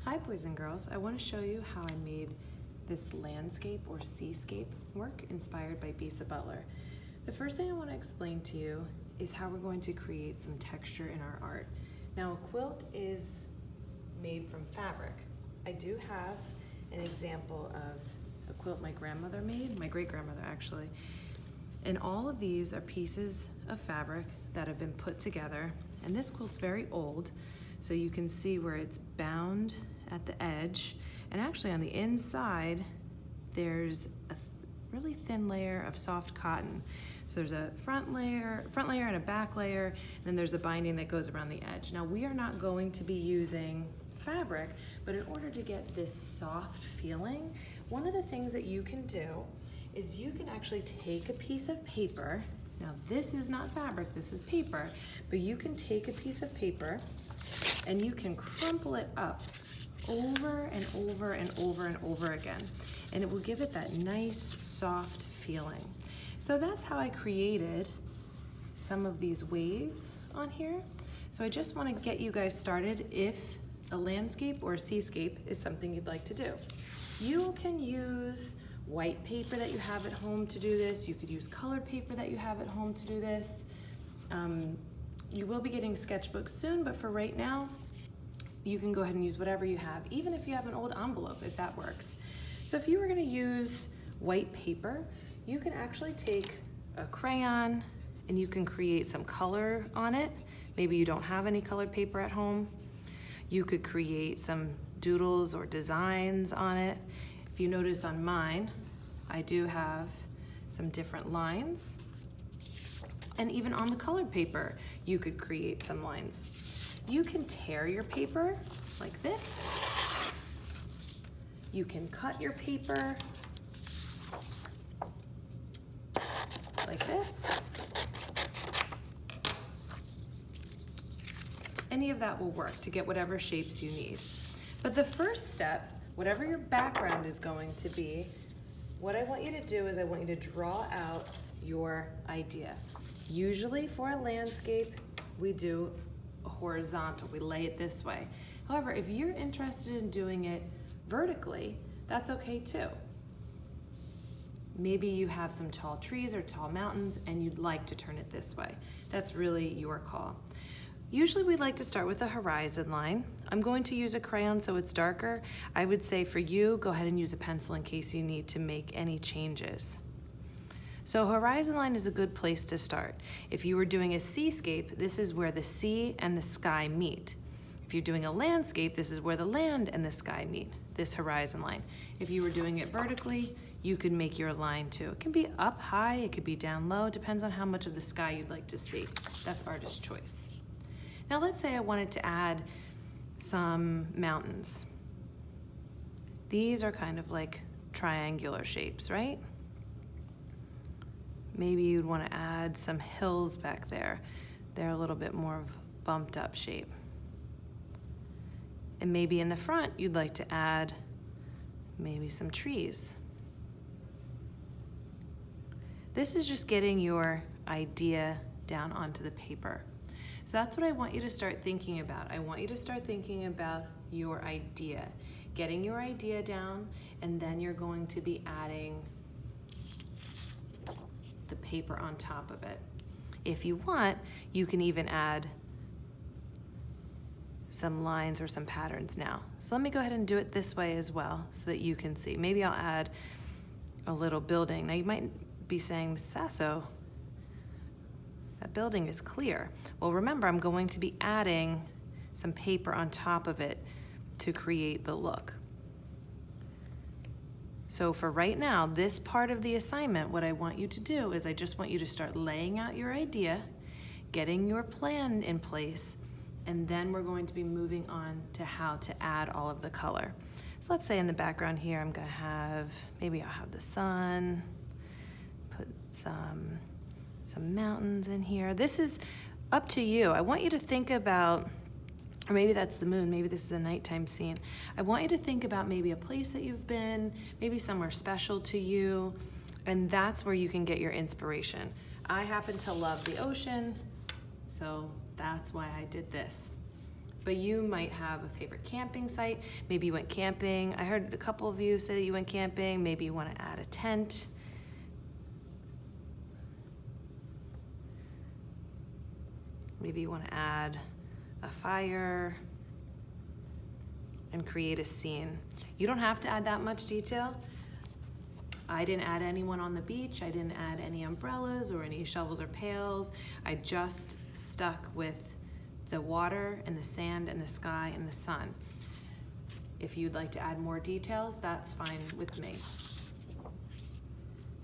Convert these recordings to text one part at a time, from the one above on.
Hi boys and girls, I want to show you how I made this landscape or seascape work inspired by Bisa Butler. The first thing I want to explain to you is how we're going to create some texture in our art. Now a quilt is made from fabric. I do have an example of a quilt my grandmother made, my great-grandmother actually. And all of these are pieces of fabric that have been put together. And this quilt's very old, so you can see where it's bound at the edge. And actually on the inside, there's a really thin layer of soft cotton. So there's a front layer and a back layer, and then there's a binding that goes around the edge. Now we are not going to be using fabric, but in order to get this soft feeling, one of the things that you can do is you can actually take a piece of paper. Now this is not fabric, this is paper, but you can take a piece of paper and you can crumple it up over and over and over and over again. And it will give it that nice, soft feeling. So that's how I created some of these waves on here. So I just want to get you guys started if a landscape or a seascape is something you'd like to do. You can use white paper that you have at home to do this. You could use colored paper that you have at home to do this. You will be getting sketchbooks soon, but for right now, you can go ahead and use whatever you have, even if you have an old envelope, if that works. So if you were gonna use white paper, you can actually take a crayon and you can create some color on it. Maybe you don't have any colored paper at home. You could create some doodles or designs on it. If you notice on mine, I do have some different lines. And even on the colored paper, you could create some lines. You can tear your paper like this. You can cut your paper like this. Any of that will work to get whatever shapes you need. But the first step, whatever your background is going to be, what I want you to do is I want you to draw out your idea. Usually for a landscape, we do a horizontal, we lay it this way. However, if you're interested in doing it vertically, that's okay too. Maybe you have some tall trees or tall mountains and you'd like to turn it this way. That's really your call. Usually we like to start with a horizon line. I'm going to use a crayon so it's darker. I would say for you, go ahead and use a pencil in case you need to make any changes. So horizon line is a good place to start. If you were doing a seascape, this is where the sea and the sky meet. If you're doing a landscape, this is where the land and the sky meet, this horizon line. If you were doing it vertically, you could make your line too. It can be up high, it could be down low, it depends on how much of the sky you'd like to see. That's artist choice. Now let's say I wanted to add some mountains. These are kind of like triangular shapes, right? Maybe you'd want to add some hills back there. They're a little bit more bumped up shape. And maybe in the front, you'd like to add maybe some trees. This is just getting your idea down onto the paper. So that's what I want you to start thinking about. I want you to start thinking about your idea, getting your idea down, and then you're going to be adding the paper on top of it. If you want, you can even add some lines or some patterns now. So let me go ahead and do it this way as well so that you can see. Maybe I'll add a little building. Now you might be saying, Ms. Sasso, that building is clear. Well, remember, I'm going to be adding some paper on top of it to create the look. So for right now, this part of the assignment, what I want you to do is I just want you to start laying out your idea, getting your plan in place, and then we're going to be moving on to how to add all of the color. So let's say in the background here, I'm gonna have, maybe I'll have the sun, put some mountains in here. This is up to you. I want you to think about, or maybe that's the moon, maybe this is a nighttime scene. I want you to think about maybe a place that you've been, maybe somewhere special to you, and that's where you can get your inspiration. I happen to love the ocean, so that's why I did this. But you might have a favorite camping site. Maybe you went camping. I heard a couple of you say that you went camping. Maybe you want to add a tent. Maybe you want to add a fire and create a scene. You don't have to add that much detail. I didn't add anyone on the beach. I didn't add any umbrellas or any shovels or pails. I just stuck with the water and the sand and the sky and the sun. If you'd like to add more details, that's fine with me.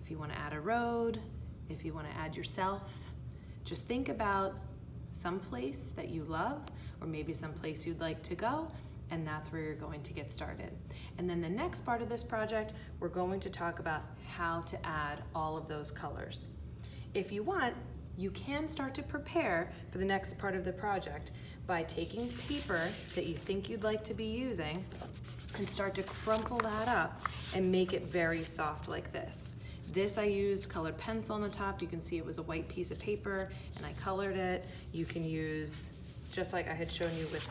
If you want to add a road, if you want to add yourself, just think about some place that you love, or maybe some place you'd like to go, and that's where you're going to get started. And then the next part of this project, we're going to talk about how to add all of those colors. If you want, you can start to prepare for the next part of the project by taking paper that you think you'd like to be using and start to crumple that up and make it very soft like this. This I used colored pencil on the top. You can see it was a white piece of paper and I colored it. You can use, just like I had shown you with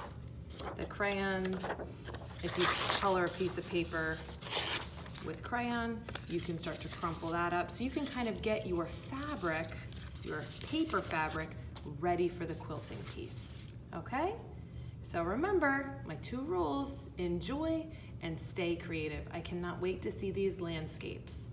the crayons, if you color a piece of paper with crayon, you can start to crumple that up. So you can kind of get your fabric, your paper fabric, ready for the quilting piece, okay? So remember, my 2 rules, enjoy and stay creative. I cannot wait to see these landscapes.